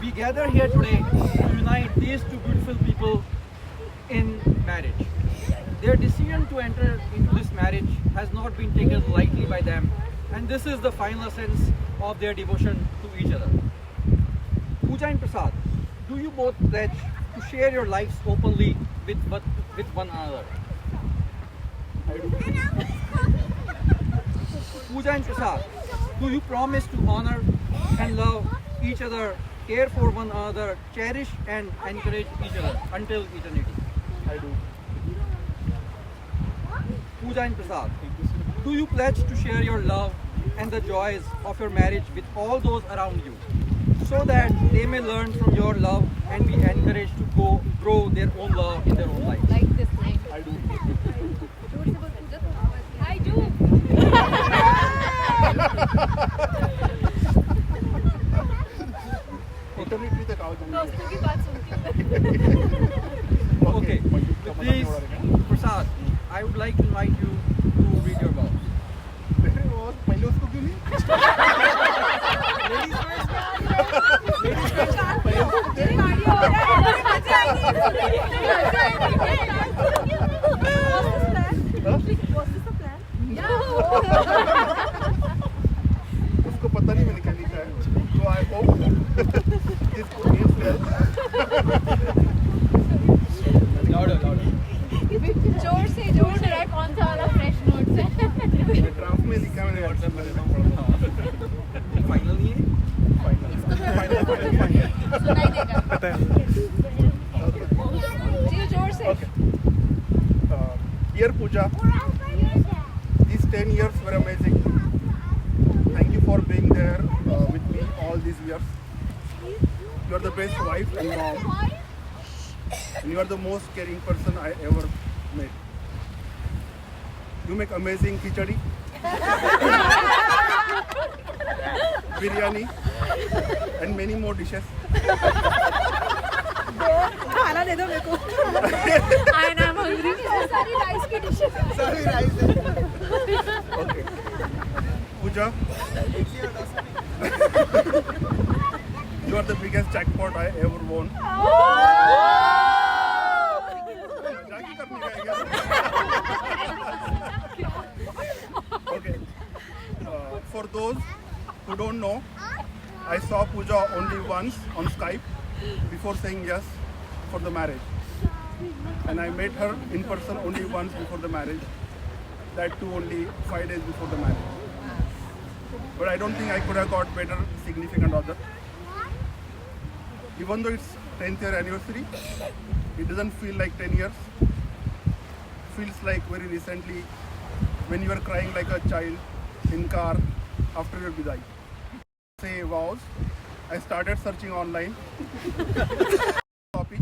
We gather here today to unite these two beautiful people in marriage. Their decision to enter into this marriage has not been taken lightly by them, and this is the final essence of their devotion to each other. Pooja and Prasad, do you both pledge to share your lives openly with one another? Pooja and Prasad, do you promise to honor and love each other, care for one another, cherish and encourage each other until eternity? I do. Pooja and Prasad, do you pledge to share your love and the joys of your marriage with all those around you, so that they may learn from your love and be encouraged to grow their own love in their own lives? Like this line. I do. I do. Eternity तक आओ तुम. दोस्तों की बात सुनती हूँ. Okay, with these, Prasad, I would like to invite you to read your vows. और पहले उसको क्यों नहीं? Ladies first. Ladies first. उसको पता नहीं मैंने क्या लिखा है. So I hope this means well. Louder, louder. जोर से कौन सा वाला फ्रेश नोट्स है? ड्राफ्ट में लिखा मैंने WhatsApp में पढ़ा. Final नहीं है? फाइनल. सुनाई देगा. पता है. जी जोर से. Okay. Dear Pooja, these 10 years were amazing. Thank you for being there with me all these years. You are the best wife and mom. And you are the most caring person I ever met. You make amazing khichdi, biryani, and many more dishes. खाना दे दो मेरे को. I am hungry. सारी rice की dishes. Sorry, rice. Okay. Pooja, you are the biggest jackpot I ever won. मजाक ही करने का है क्या? Okay. For those who don't know, I saw Pooja only once on Skype before saying yes for the marriage. And I met her in person only once before the marriage. That too only 5 days before the marriage. But I don't think I could have got better significant other. Even though it's 10th year anniversary, it doesn't feel like 10 years. Feels like very recently when you were crying like a child in car after your bidai. Say vows. I started searching online. Copy.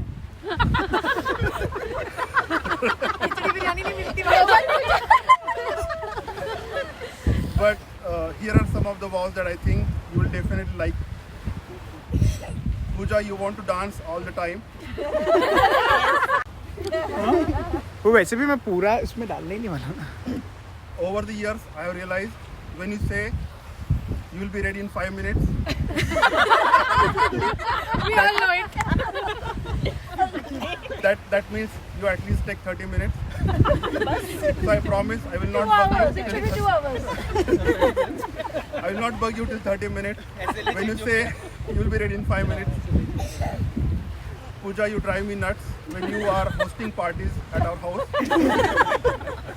Biryani नहीं मिलती. But here are some of the vows that I think you will definitely like. Pooja, you want to dance all the time. वो वैसे भी मैं पूरा इसमें डालने ही नहीं वाला. Over the years, I have realized when you say you will be ready in 5 minutes, We all know it. that means you at least take 30 minutes. So I promise I will not bug you. It should be 2 hours. I will not bug you till 30 minutes. When you say you will be ready in 5 minutes. Pooja, you drive me nuts when you are hosting parties at our house.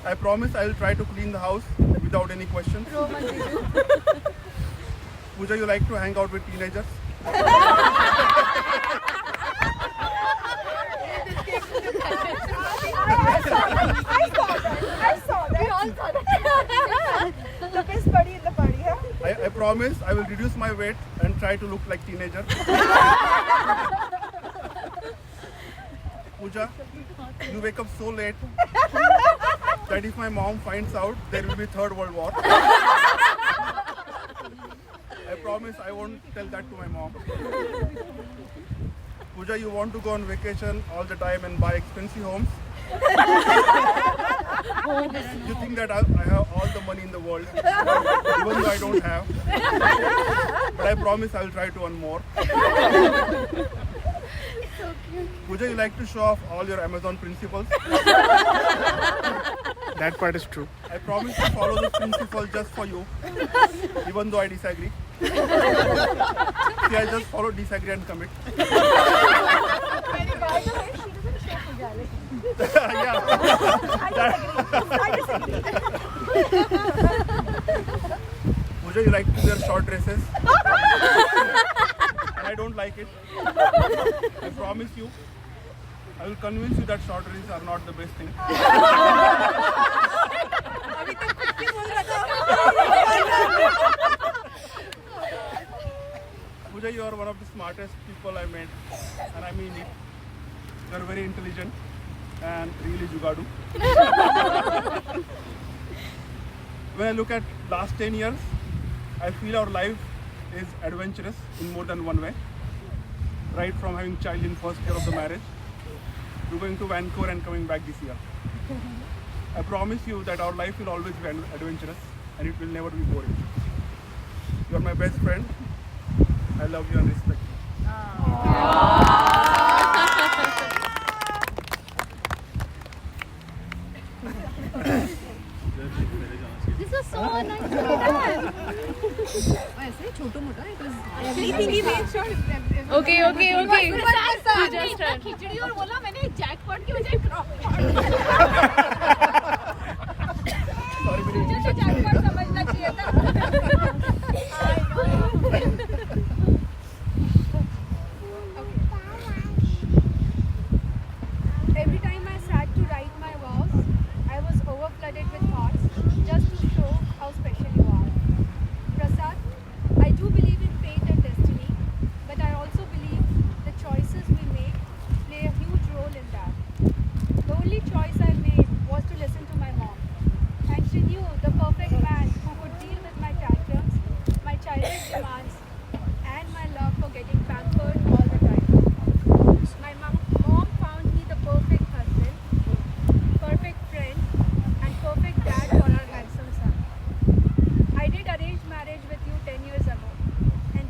I promise I will try to clean the house without any questions. Pooja, you like to hang out with teenagers. I saw that. We all saw that. The best buddy in the party, huh? I promise I will reduce my weight and try to look like teenager. Pooja, you wake up so late that if my mom finds out, there will be Third World War. I promise I won't tell that to my mom. Pooja, you want to go on vacation all the time and buy expensive homes. You think that I have all the money in the world, even though I don't have. But I promise I will try to earn more. Pooja, you like to show off all your Amazon principles. That part is true. I promise to follow this principle just for you, even though I disagree. See, I just follow, disagree, and commit. Yeah. Pooja, you like to wear short dresses. And I don't like it. I promise you, I will convince you that short dresses are not the best thing. Pooja, you are one of the smartest people I met, and I mean it. You are very intelligent and really jugadu. When I look at last 10 years, I feel our life is adventurous in more than one way. Right from having child in first year of the marriage to going to Vancouver and coming back this year. I promise you that our life will always be adventurous and it will never be boring. You are my best friend. I love you and respect you. This was so nice. Everything he made sure. Okay. खिचड़ी और बोला मैंने jackpot की बजाय crockpot मुझे तो jackpot समझना चाहिए था Every time I sat to write my vows, I was overflooded with thoughts just to show how special you are. Prasad, I do believe in fate and destiny, but I also believe the choices we make play a huge role in that. The only choice I made was to listen to my mom. And she knew the perfect man who could deal with my tantrums, my childish demands, and my love for getting pampered all the time. My mom found me the perfect husband, perfect friend, and perfect dad for our handsome son. I did arranged marriage with you 10 years ago and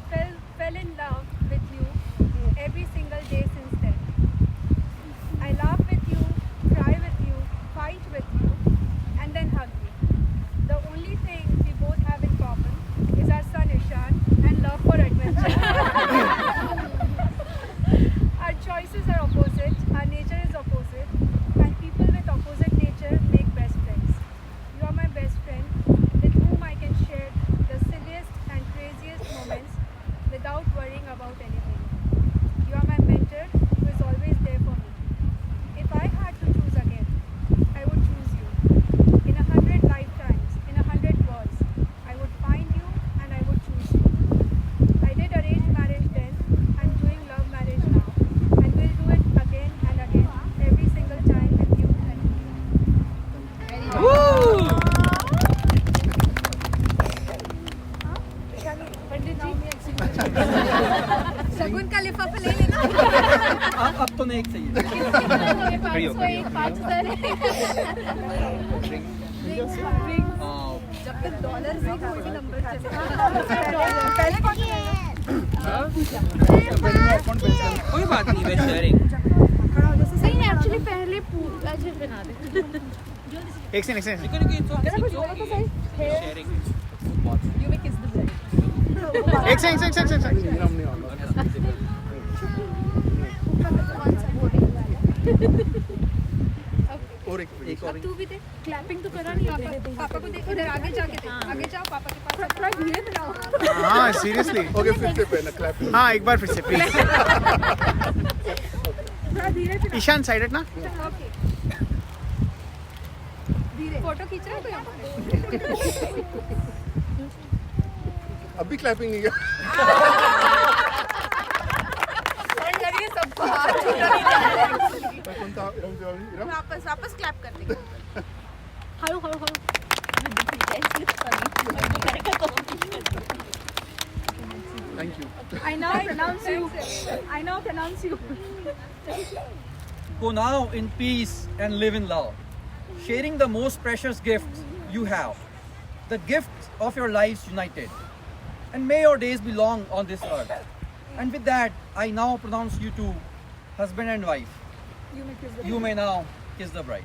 fell in love with you every single day since then. I laugh with you, cry with you, fight with you, and then hug you. The only thing we both have in common is our son Ishan and love for adventure. Our choices are opposite, our nature is opposite, and people with opposite nature make best friends. You are my best friend, with whom I can share the silliest and craziest moments without worrying about anything. You are my mentor who is always there for me. If I had to choose again, I would choose you. In 100 lifetimes, in 100 worlds, I would find you and I would choose you. I did arrange marriage then, I'm doing love marriage now, and we'll do it again and again, every single time with you and me. पंडित जी शगुन का लिफाफा ले लेना अब तो नहीं चाहिए 5,000 जब तक डॉलर से कोई भी नंबर चलेगा पहले कौन सा कोई बात नहीं मैं शेयरिंग नहीं एक्चुअली पहले पूरा जो बना दे एक सेकंड शेयरिंग यू मे किस द ब्राइड एक सेकंड और एक अब तू भी दे क्लैपिंग तो करा नहीं पापा को दे उधर आगे जाके दे आगे जाओ पापा के पास थोड़ा धीरे बनाओ हाँ सीरियसली ओके फिर से पहले क्लैप हाँ एक बार फिर से प्लीज थोड़ा धीरे से ईशान साइड ना ओके धीरे फोटो खींच रहा है कोई अभी क्लैपिंग नहीं है करिए सबको हाथ छूटा नहीं जाएगा कौन था वापस क्लैप कर देंगे hello thank you I now pronounce you Go now in peace and live in love, sharing the most precious gift you have, the gift of your lives united. And may your days be long on this earth. And with that, I now pronounce you two husband and wife. You may now kiss the bride.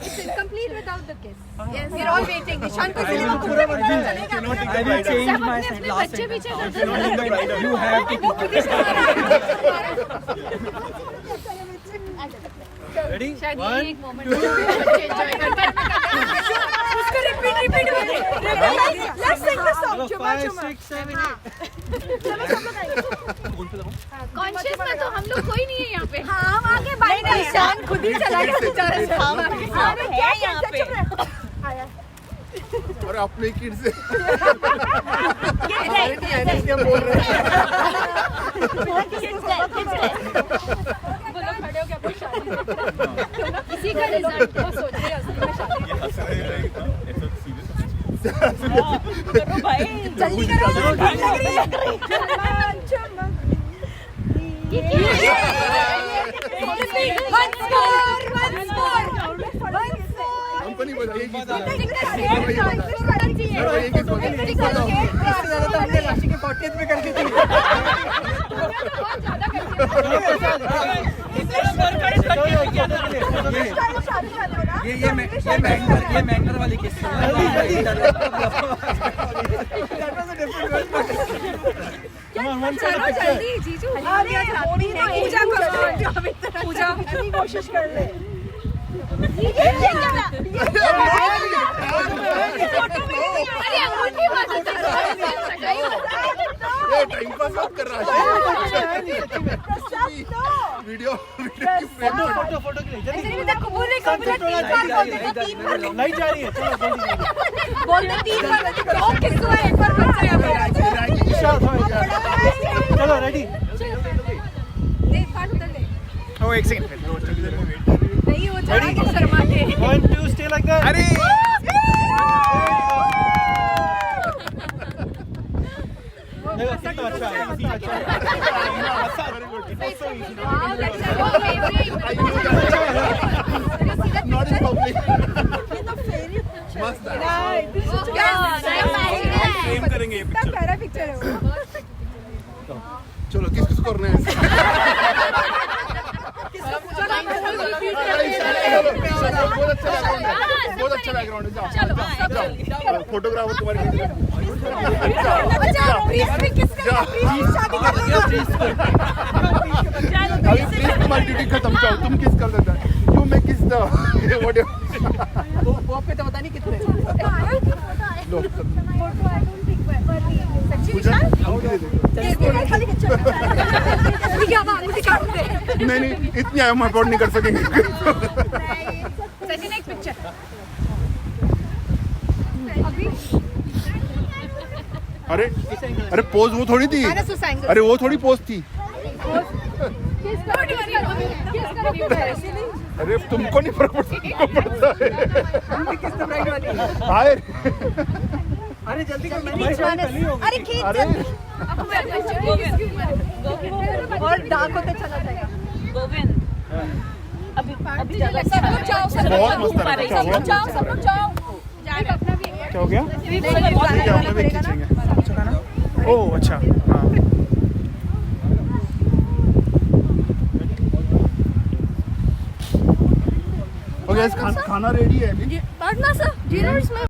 It's incomplete without the kiss. Yes, we're all waiting. Nishan को cinema I will change my last बच्चे पीछे sentence. कर दो। You have to Ready? शायद ये One, एक moment बच्चे enjoy करते हैं। उसको repeat let's Singh the song चलो, चुमा 5, चुमा 6, 7, 8. कॉन्शियस में तो हम लोग कोई नहीं है यहाँ पे। हाँ हम आगे बाइक निशान खुद ही चला गया बेचारा हम है यहाँ पे और अपने किड से बोलो खड़े हो क्या कोई शादी इसी का रिजल्ट वो सोच रहे हैं असली में शादी करो भाई जल्दी करो लग रही है चुमा कंपनी बताइए राशि के 40th में करके थी ये मैंगर वाली किस चलो जल्दी जीजू पूजा पूजा की कोशिश कर ले टाइम पास मत कर रहा है वीडियो फोटो के लिए जल्दी लाइट जा रही है चलो जल्दी बोलते 3 बार दो किसको एक बार बच्चा यहाँ पे चलो रेडी देख पाठ उधर ले ओ एक सेकंड नहीं वो चढ़ा के शर्मा के 1 2 स्टे लाइक दैट अरे देखो कितना अच्छा है नॉट इन पब्लिक ये तो फेरी मस्त है सेम करेंगे ये पिक्चर प्यारा पिक्चर है वो चलो किस किस करना है बहुत अच्छा बैकग्राउंड है जाओ फोटोग्राफर तुम्हारे अभी प्लीज तुम्हारी ड्यूटी खत्म जाओ तुम किस कर देता यू मैं किस दो वो पे तो पता नहीं कितने नहीं नहीं इतनी हम अफोर्ड नहीं कर सकेंगे सचिन एक पिक्चर अरे अरे पोज वो थोड़ी थी अरे वो थोड़ी पोज थी अरे तुमको नहीं फर्क पड़ता है अरे जल्दी कर अरे खींच अरे और डाक होते चला जाएगा गोविंद अभी सब लोग जाओ सब लोग बहुत मस्त है सब लोग जाओ सब लोग जाओ अपना भी क्या हो गया ठीक है हम लोग भी खींचेंगे ओह अच्छा हाँ ओके खाना रेडी है अभी पढ़ना सर डिनर में